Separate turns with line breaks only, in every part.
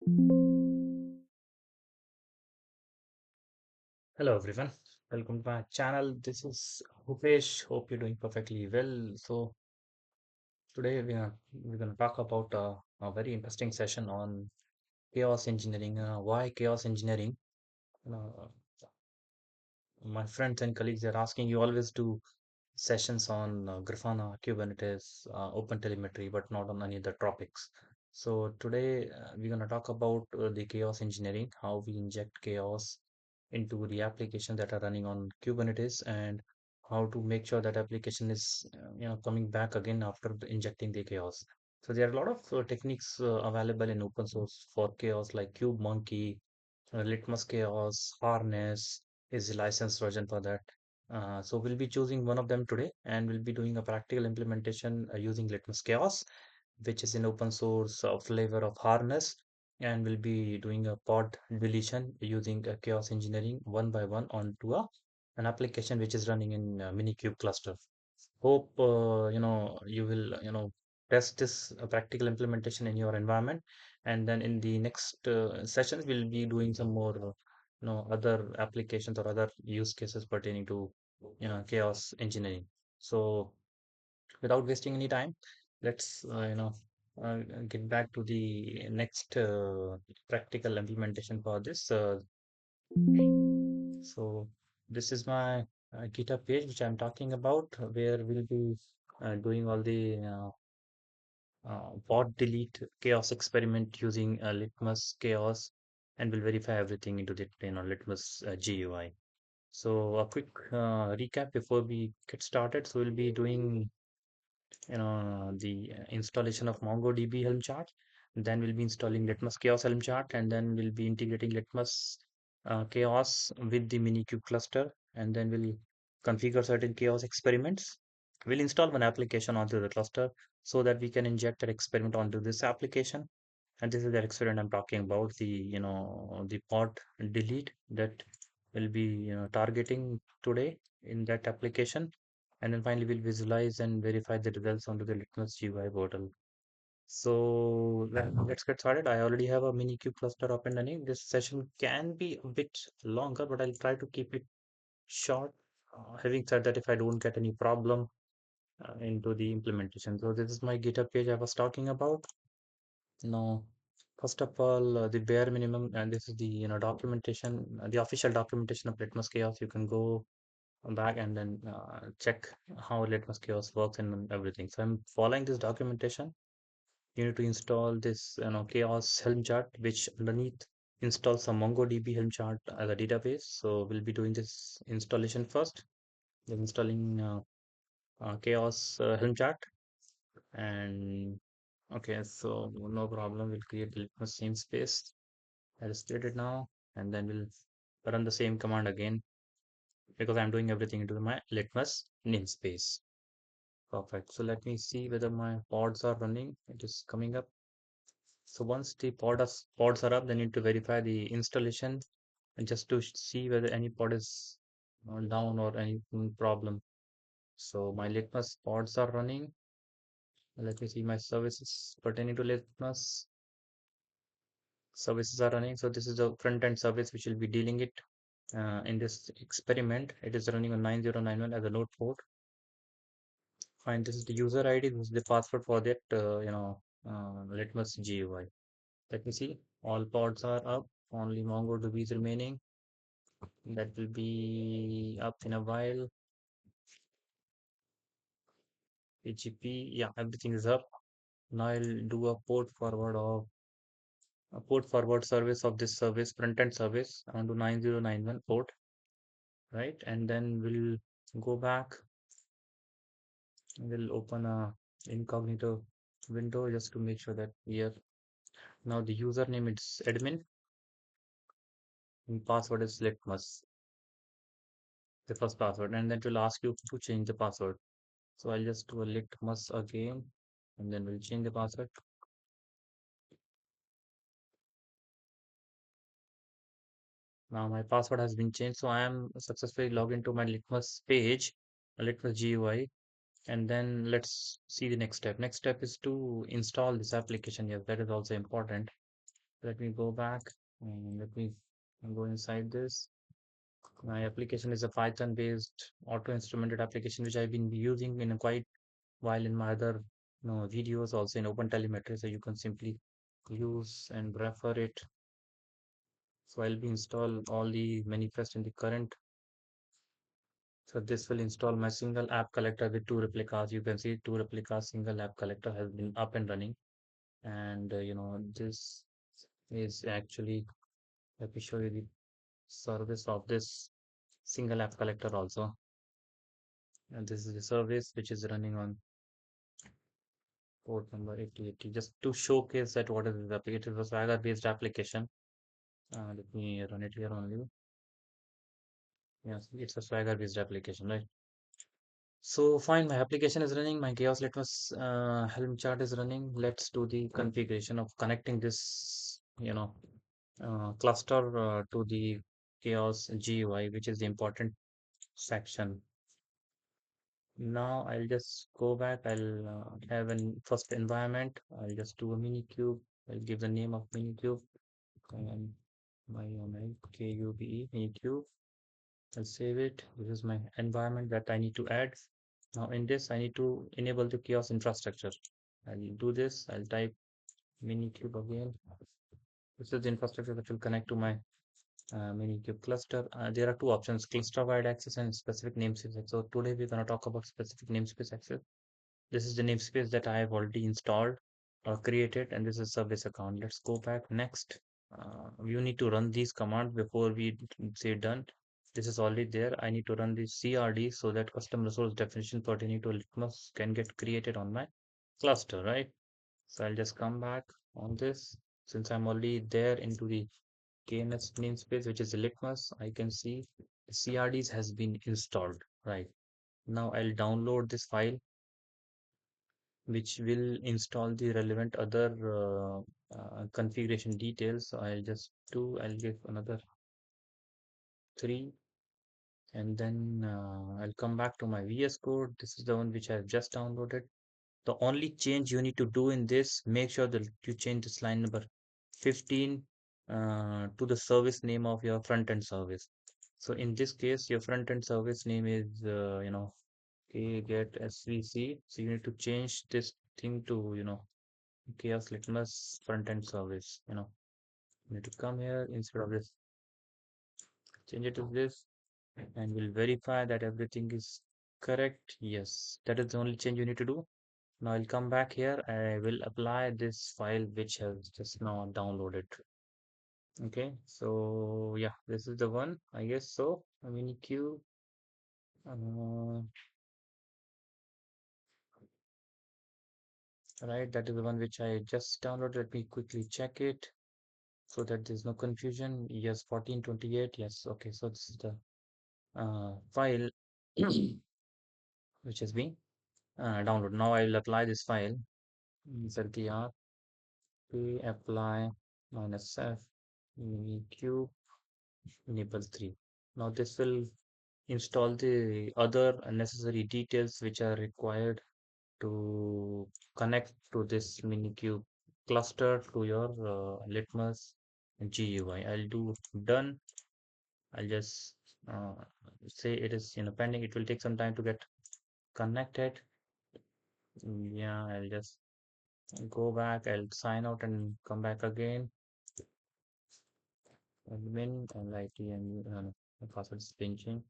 Hello everyone, welcome to my channel. This is Hupesh. Hope you're doing perfectly well. So today we're gonna talk about a very interesting session on chaos engineering. Why chaos engineering? Uh, my friends and colleagues are asking you always do sessions on Grafana, Kubernetes, OpenTelemetry, but not on any other topics. So today we're going to talk about the chaos engineering, how we inject chaos into the application that are running on Kubernetes, and how to make sure that application is coming back again after injecting the chaos. So there are a lot of techniques available in open source for chaos like KubeMonkey, Litmus Chaos, Harness is the licensed version for that. So we'll be choosing one of them today, and we'll be doing a practical implementation using Litmus Chaos, which is an open source flavor of Harness, and we'll be doing a pod deletion using chaos engineering one by one onto an application which is running in Minikube cluster. Hope you will test this practical implementation in your environment, and then in the next sessions we'll be doing some more other applications or other use cases pertaining to chaos engineering. So without wasting any time, let's get back to the next practical implementation for this. So this is my GitHub page which I'm talking about, where we'll be doing all the bot delete chaos experiment using Litmus Chaos, and we'll verify everything into the Litmus GUI. So a quick recap before we get started. So we'll be doing the installation of MongoDB Helm chart. Then we'll be installing Litmus Chaos Helm chart, and then we'll be integrating Litmus Chaos with the Minikube cluster, and then we'll configure certain chaos experiments. We'll install one application onto the cluster so that we can inject that experiment onto this application. And this is the experiment I'm talking about, the the pod delete that will be targeting today in that application. And then finally we'll visualize and verify the results onto the Litmus GUI portal. So let's get started. I already have a Minikube cluster up and running. This session can be a bit longer, but I'll try to keep it short. Having said that, if I don't get any problem into the implementation. So this is my GitHub page I was talking about. No, first of all, the bare minimum, and this is the documentation, the official documentation of Litmus Chaos. You can go back and then check how Litmus Chaos works and everything. So I'm following this documentation. You need to install this Chaos Helm chart, which underneath installs some MongoDB Helm chart as a database. So we'll be doing this installation first. Then installing Chaos Helm chart. And okay, so no problem. We'll create the Litmus namespace. I just did it now, and then we'll run the same command again because I'm doing everything into my Litmus namespace. Perfect. So let me see whether my pods are running. It is coming up. So once the pods are up, they need to verify the installation and just to see whether any pod is down or any problem. So my Litmus pods are running. Let me see my services pertaining to Litmus. Services are running. So this is the front end service which will be dealing it. In this experiment, it is running on 9091 as a node port. Fine, this is the user ID, this is the password for that, Litmus GUI. Let me see. All pods are up. Only MongoDB is remaining. That will be up in a while. PGP, yeah, everything is up. Now I'll do a port forward service of this service, front end service onto 9091 port, right? And then we'll go back. We'll open a incognito window just to make sure that we are now the username is admin and password is litmus, the first password, and then it will ask you to change the password. So I'll just do a litmus again, and then we'll change the password. Now my password has been changed, so I am successfully logged into my litmus page, litmus GUI, and then let's see the next step. Next step is to install this application. Yes, that is also important. Let me go back and let me go inside this. My application is a Python-based auto-instrumented application, which I've been using in a quite while in my other videos, also in OpenTelemetry. So you can simply use and refer it. So I'll be install all the manifest in the current. So this will install my single app collector with two replicas. You can see two replicas, single app collector has been up and running. And this is actually, let me show you the service of this single app collector also. And this is the service which is running on port number 8080. Just to showcase that what is this application. It was Swagger based application. Let me run it here only. Yes, it's a Swagger based application, right? So fine, my application is running, my Chaos Litmus Helm chart is running. Let's do the configuration of connecting this, cluster to the Chaos GUI, which is the important section. Now I'll just go back. I'll have an first environment. I'll just do a mini cube. I'll give the name of mini cube and my KUBE mini cube. I'll save it. This is my environment that I need to add. Now in this, I need to enable the chaos infrastructure. I'll do this. I'll type minikube again. This is the infrastructure that will connect to my minikube cluster. There are two options, cluster-wide access and specific namespace. So today we're going to talk about specific namespace access. This is the namespace that I have already installed or created, and this is service account. Let's go back next. You need to run these commands before we say done. This is already there. I need to run the CRD so that custom resource definition pertaining to Litmus can get created on my cluster, right? So I'll just come back on this. Since I'm already there into the KNS namespace, which is Litmus, I can see the CRDs has been installed, right? Now I'll download this file which will install the relevant other configuration details. So I'll give another 3 and then I'll come back to my VS Code. This is the one which I've just downloaded. The only change you need to do in this, make sure that you change this line number 15 to the service name of your front end service. So in this case, your front end service name is, get SVC. So you need to change this thing to, Chaos Litmus front end service. You need to come here instead of this, change it to this, and we'll verify that everything is correct. Yes, that is the only change you need to do. Now I'll come back here. I will apply this file which has just now downloaded. Okay, so yeah, this is the one, I guess so. A mini queue. Uh, right, that is the one which I just downloaded. Let me quickly check it so that there's no confusion. Yes, 1428. Yes, okay, so this is the file which has been downloaded. Now I will apply this file. ZDR p apply minus f cube enable 3. Now this will install the other necessary details which are required to connect to this minikube cluster to your Litmus GUI. I'll do done. I'll just say it is pending. It will take some time to get connected. Yeah, I'll just go back. I'll sign out and come back again. Admin and IT and password is pinching.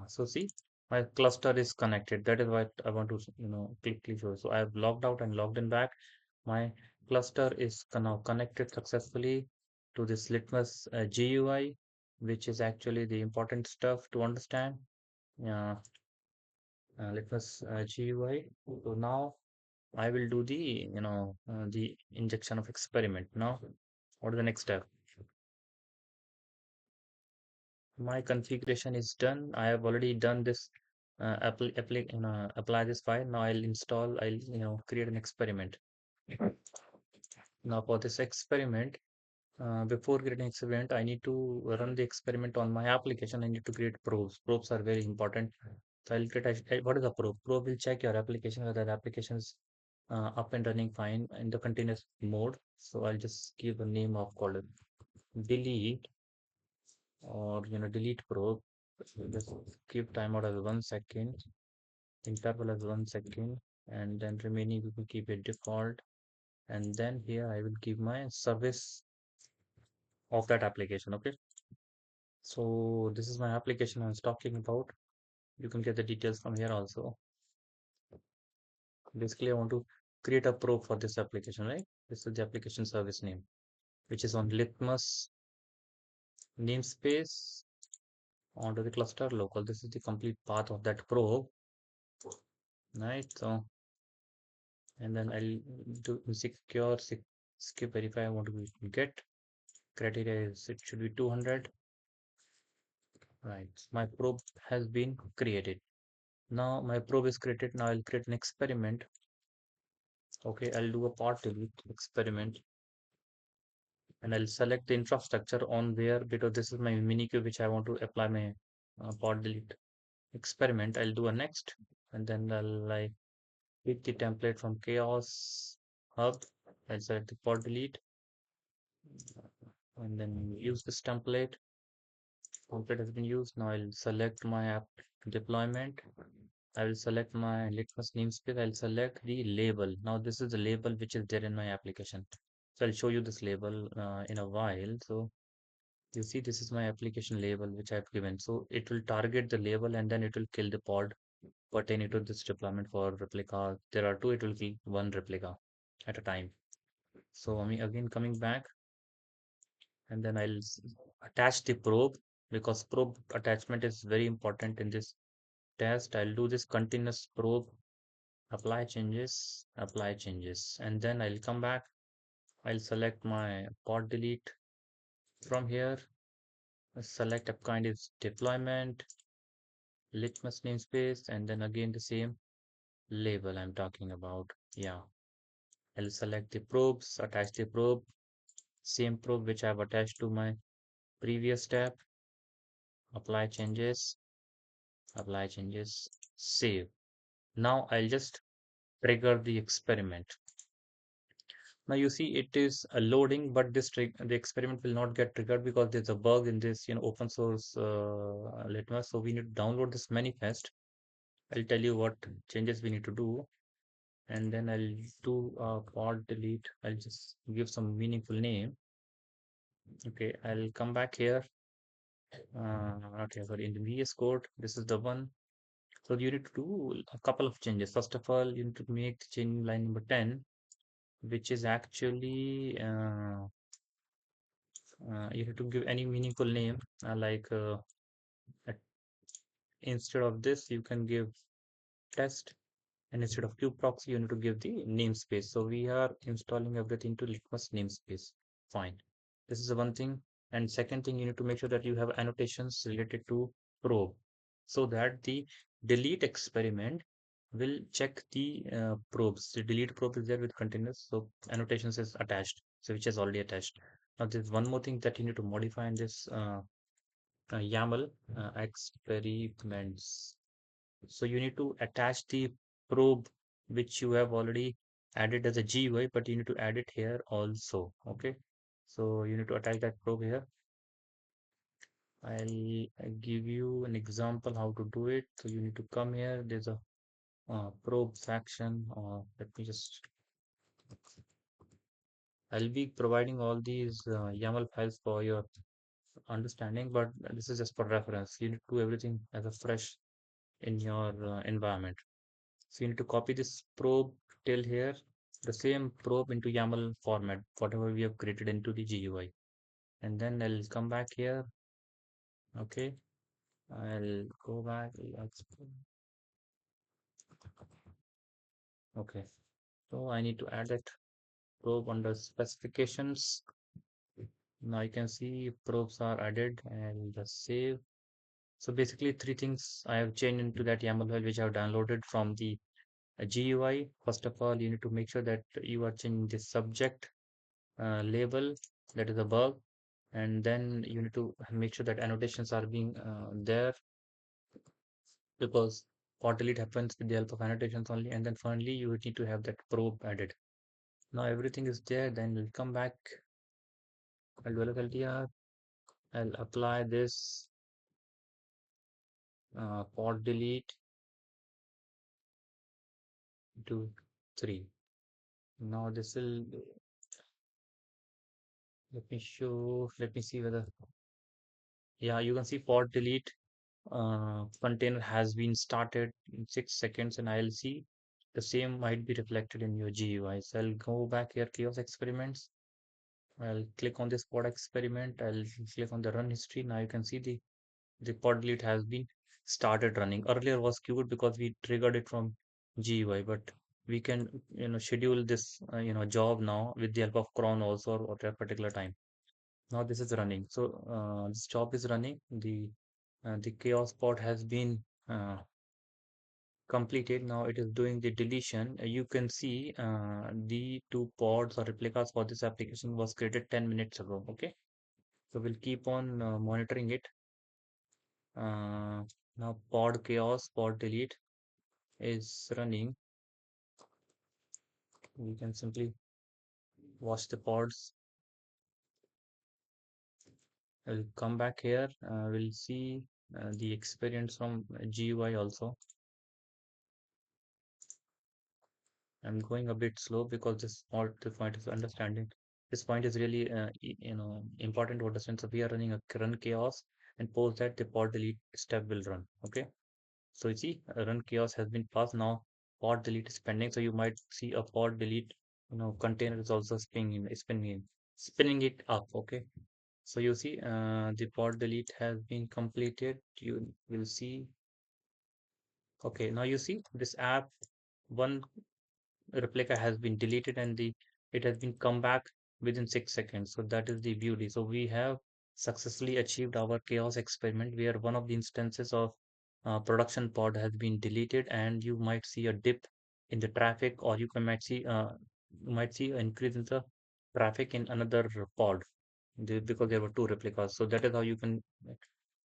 So see, my cluster is connected. That is what I want to, quickly show. So I have logged out and logged in back. My cluster is now connected successfully to this Litmus GUI, which is actually the important stuff to understand. Yeah, Litmus GUI. So now I will do the injection of experiment. Now, what is the next step? My configuration is done. I have already done this apply this file. Now I'll create an experiment. Now for this experiment, before creating experiment, I need to run the experiment on my application. I need to create probes. Probes are very important. So I'll create what is a probe? Probe will check your application whether the application is up and running fine in the continuous mode. So I'll just give a name of called it delete, or delete probe. So just give timeout as 1 second, interval as 1 second, and then remaining we will keep it default. And then here I will give my service of that application. Okay, so this is my application I was talking about. You can get the details from here also. Basically, I want to create a probe for this application, right? This is the application service name, which is on Litmus namespace onto the cluster local. This is the complete path of that probe, right? So, and then I'll do secure verify. I want to get criteria is it should be 200, right? My probe has been created. Now my probe is created. Now I'll create an experiment. Okay, I'll do a part delete experiment, and I'll select the infrastructure on where, because this is my mini cube which I want to apply my part delete experiment. I'll do a next, and then I'll like pick the template from chaos hub. I'll select the part delete and then use this template. Template has been used. Now I'll select my app deployment. I will select my Litmus namespace. I'll select the label. Now this is the label which is there in my application. So I'll show you this label in a while. So you see, this is my application label which I've given. So it will target the label and then it will kill the pod pertaining to this deployment for replica. There are two, it will kill one replica at a time. So I mean, again, coming back, and then attach the probe, because probe attachment is very important in this test. I'll do this continuous probe, apply changes, and then I'll come back. I'll select my pod delete from here. Select app kind is deployment, Litmus namespace, and then again the same label I'm talking about. Yeah, I'll select the probes, attach the probe, same probe which I've attached to my previous step, apply changes, save. Now I'll just trigger the experiment. Now you see it is loading, but the experiment will not get triggered because there's a bug in this open source Litmus. So we need to download this manifest. I'll tell you what changes we need to do, and then I'll do pod delete. I'll just give some meaningful name. Okay, I'll come back here. Okay, sorry, in the VS Code, this is the one. So you need to do a couple of changes. First of all, you need to make the change line number 10, which is actually you have to give any meaningful name, at- instead of this, you can give test, and instead of kubeproxy, you need to give the namespace. So we are installing everything to Litmus namespace. Fine. This is the one thing. And second thing, you need to make sure that you have annotations related to probe, so that the delete experiment will check the probes. The delete probe is there with continuous, so annotations is attached, so which is already attached. Now there's one more thing that you need to modify in this YAML experiments. So you need to attach the probe which you have already added as a GUI, but you need to add it here also. Okay. So you need to attach that probe here. I'll give you an example how to do it. So you need to come here. There's a probe section. Let me just. I'll be providing all these YAML files for your understanding, but this is just for reference. You need to do everything as a fresh in your environment. So you need to copy this probe till here, the same probe into YAML format, whatever we have created into the GUI. And then I'll come back here. Okay. I'll go back. Okay. So I need to add that probe under specifications. Now you can see probes are added, and just save. So basically three things I have changed into that YAML file which I have downloaded from the GUI. First of all, you need to make sure that you are changing the subject label, that is a bug, and then you need to make sure that annotations are being there, because Pod delete happens with the help of annotations only, and then finally you would need to have that probe added. Now everything is there, then we'll come back. I'll develop LTR. I'll apply this pod delete to 3. Now this will, let me see whether, yeah, you can see pod delete container has been started in 6 seconds, and I'll see the same might be reflected in your GUI. So I'll go back here, chaos experiments. I'll click on this pod experiment. I'll click on the run history. Now you can see the pod delete has been started running. Earlier was queued because we triggered it from GUI, but we can schedule this job now with the help of cron also or at a particular time. Now this is running. So this job is running. The chaos pod has been completed. Now it is doing the deletion. You can see the two pods or replicas for this application was created 10 minutes ago. Okay, so we'll keep on monitoring it. Now pod chaos, pod delete is running. We can simply watch the pods. We'll come back here. We'll see the experience from GUI also. I'm going a bit slow because the point is understanding. This point is really important to understand. So we are running a run chaos, and post that the pod delete step will run. Okay. So you see, run chaos has been passed. Now pod delete is pending. So you might see a pod delete, container is also spinning it up. Okay. So you see, the pod delete has been completed. You will see. Okay. Now you see this app one replica has been deleted, and the it has been come back within 6 seconds. So that is the beauty. So we have successfully achieved our chaos experiment where one of the instances of production pod has been deleted, and you might see a dip in the traffic, or you might see an increase in the traffic in another pod because there were two replicas. So that is how you can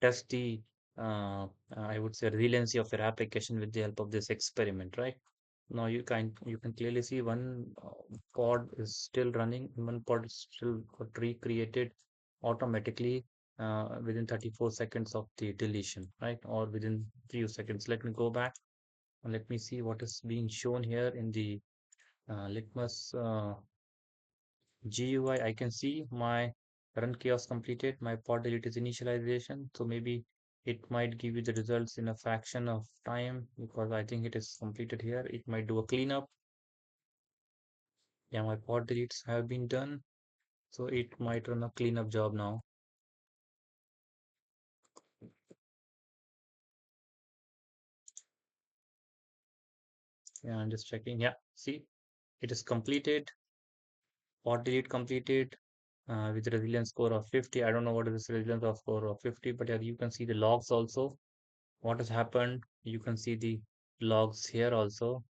test the I would say resiliency of your application with the help of this experiment, right? Now you can clearly see one pod is still running, one pod is still got recreated automatically within 34 seconds of the deletion, right? Or within few seconds. Let me go back and let me see what is being shown here in the Litmus GUI. I can see my run chaos completed, my pod delete is initialization. So maybe it might give you the results in a fraction of time because I think it is completed here. It might do a cleanup. Yeah, my pod deletes have been done. So it might run a cleanup job now. Yeah, I'm just checking. Yeah, see, it is completed. Pod delete completed with a resilience score of 50. I don't know what is this resilience of score of 50, but yeah, you can see the logs also. What has happened? You can see the logs here also.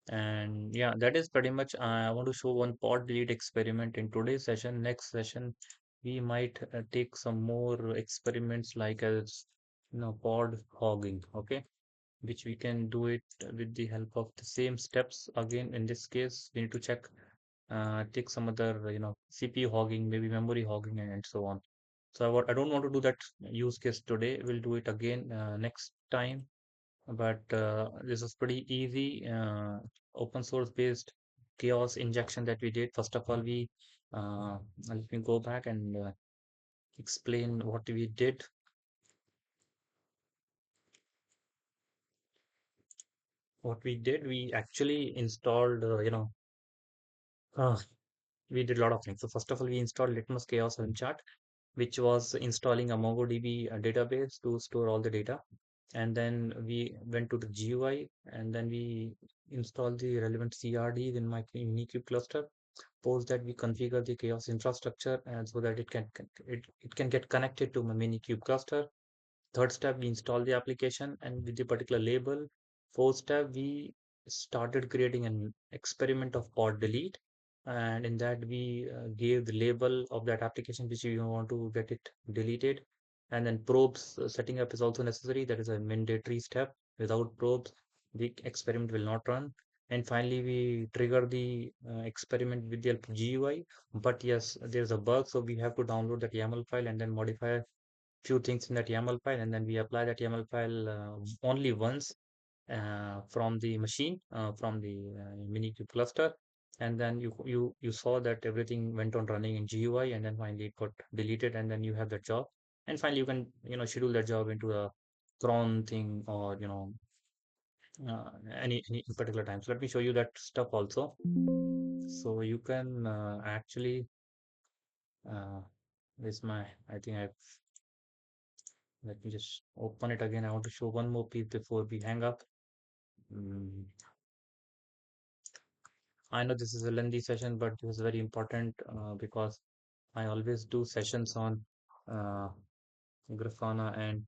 And yeah, that is pretty much. I want to show one pod delete experiment in today's session. Next session, we might take some more experiments like as pod hogging. Okay, which we can do it with the help of the same steps. Again, in this case, we need to take some other, CPU hogging, maybe memory hogging, and so on. So I don't want to do that use case today. We'll do it again next time. But this is pretty easy, open source based chaos injection that we did. First of all, let me go back and explain what we did. What we did, we actually installed, uh, we did a lot of things. So first of all, we installed Litmus Chaos Helm chart, which was installing a MongoDB database to store all the data. And then we went to the GUI, and then we installed the relevant CRDs in my Minikube cluster. Post that, we configure the chaos infrastructure and so that it can get connected to my Minikube cluster. Third step, we install the application and with the particular label. Fourth step, we started creating an experiment of pod delete. And in that, we gave the label of that application which you want to get it deleted. And then probes setting up is also necessary. That is a mandatory step. Without probes, the experiment will not run. And finally, we trigger the experiment with the help of GUI. But yes, there's a bug, so we have to download that YAML file and then modify few things in that YAML file, and then we apply that YAML file only once from the machine, from the Minikube cluster, and then you saw that everything went on running in GUI, and then finally it got deleted, and then you have that job, and finally you can schedule that job into a cron thing, or uh, any particular time. So let me show you that stuff also. So you can actually this my I think I've let me just open it again. I want to show one more piece before we hang up. Mm, I know this is a lengthy session, but it was very important because I always do sessions on uh, Grafana and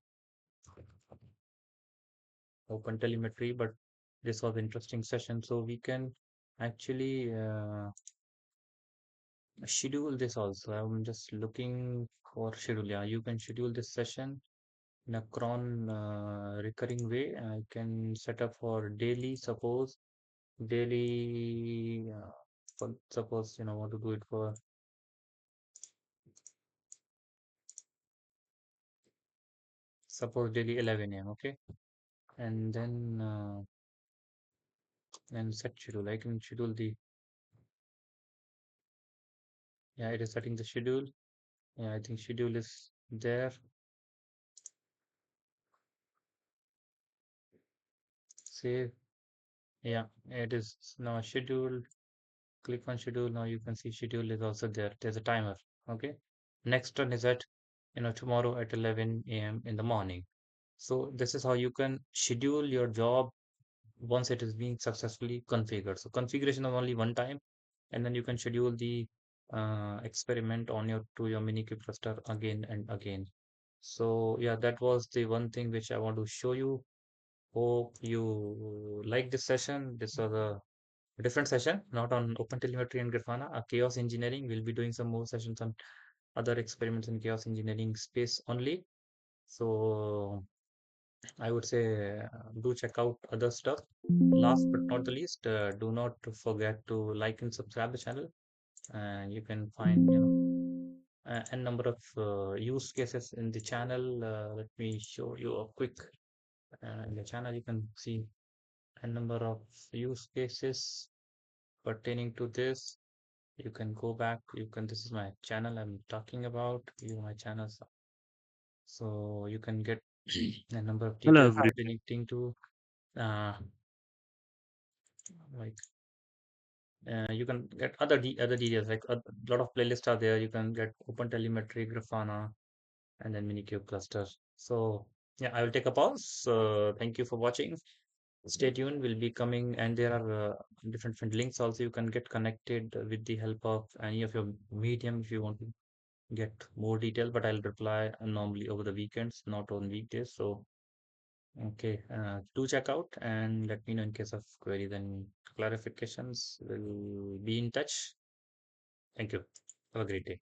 OpenTelemetry, but this was interesting session. So we can actually schedule this also. I'm just looking for schedule. Yeah, you can schedule this session in a cron recurring way. I can set up for daily, suppose daily, suppose want to do it for suppose daily 11 a.m. Okay, and then and set schedule. I can schedule the yeah, it is setting the schedule. Yeah, I think schedule is there. Save. Yeah, it is now scheduled. Click on schedule. Now you can see schedule is also there. There's a timer. Okay. Next one is at tomorrow at 11 a.m. in the morning. So this is how you can schedule your job once it is being successfully configured. So configuration is only one time, and then you can schedule the experiment on your to your Minikube cluster again and again. So yeah, that was the one thing which I want to show you. Hope you like this session. This was a different session, not on OpenTelemetry and Grafana. Chaos engineering. We'll be doing some more sessions on other experiments in chaos engineering space only. So I would say do check out other stuff. Last but not the least, do not forget to like and subscribe the channel. And you can find a number of use cases in the channel. Let me show you a quick in the channel. You can see a number of use cases pertaining to this. You can go back. You can. This is my channel. I'm talking about you. My channels. So you can get a number of
Hello,
details
hi.
pertaining to uh, like you can get other details like a lot of playlists are there. You can get OpenTelemetry, Grafana, and then Minikube cluster. So yeah, I will take a pause. Thank you for watching. Stay tuned. We'll be coming, and there are different links also. You can get connected with the help of any of your medium if you want to get more detail. But I'll reply normally over the weekends, not on weekdays. So okay, do check out and let me know in case of queries and clarifications. We'll be in touch. Thank you. Have a great day.